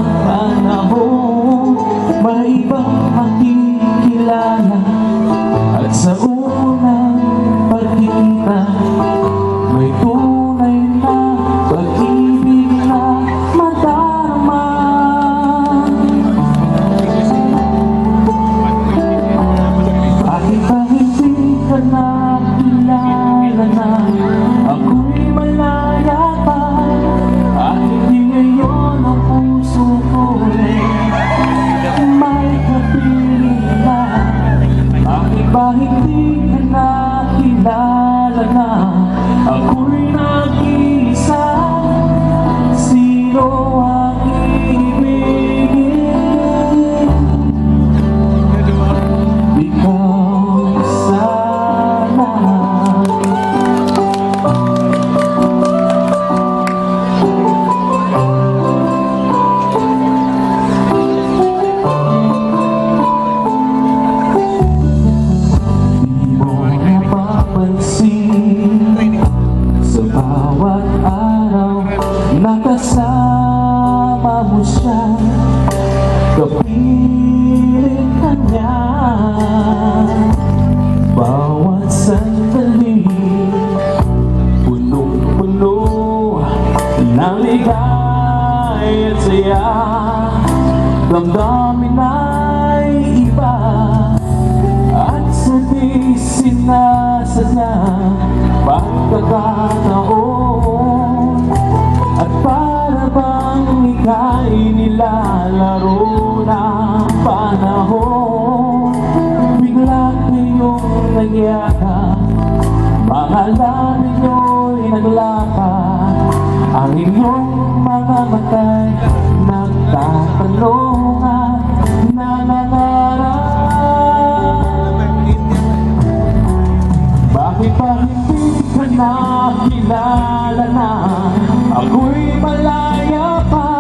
panahon, may ibang makikilala. At sa unang pagkita, may tunay na pag-ibig na madarama. Bakit ba hindi ka nakilala na ako'y malaya pa? At hindi ngayon ang puso ko may kapiling na. Bakit ba hindi ka nakilala na ako'y nag-iisa? Sino ang ibigin? Ikaw sana. Sa bawat araw nakasama mo siya, kapiling ka niya. Bawat sandali punong-puno ng ligay at saya. Damdamin ay iba at sa di sinasadya pagkakataon. At para bang ika'y nilalaro ng panahon, bigla kayong nagyakap, mga labi nyo'y naglakad, ang inyong mga mata'y nagtatanong at nangangarap. Bakit ba hindi ka nakilala na ako'y malaya pa?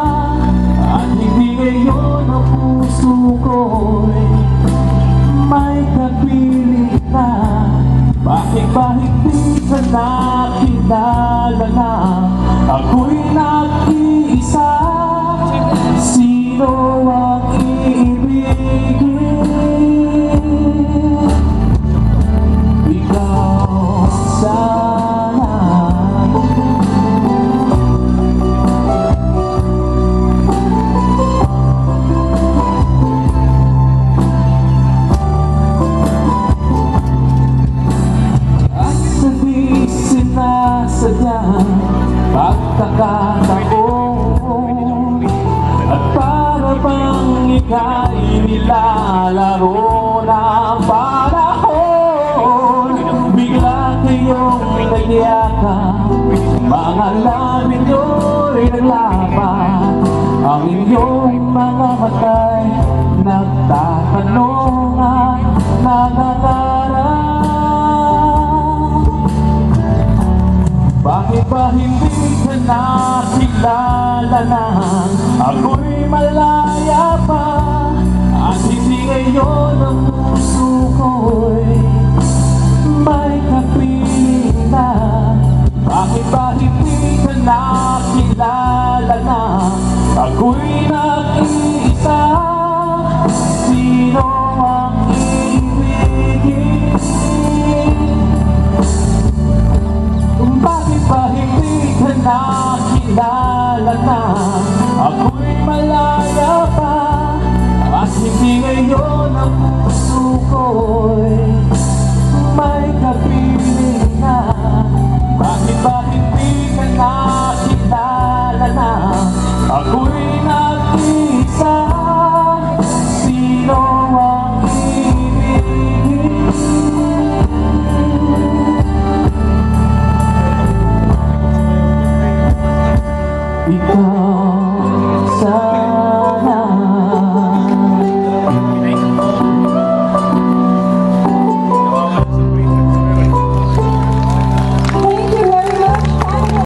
At hindi ngayon ang puso ko'y may kapiling na. Bakit ba hindi ka nakilala na ako'y nag-iisa? Sino ang iibigin? Ikaw sana. At sa di sinasadya pagkakataon, at para bang ika'y nilalaro ng panahon, bigla kayong nagyakap, mga labi nyo'y naglaban, ang inyong mga mata'y nagtatanong at nangangarap. Bakit ba hindi ka nakilala na ako'y malaya pa? At hindi ngayon ang puso ko'y may kapiling na. Bakit ba hindi ka nakilala na ako'y nag-iisa? Sino ang ibigin? Bakit ba hindi ka na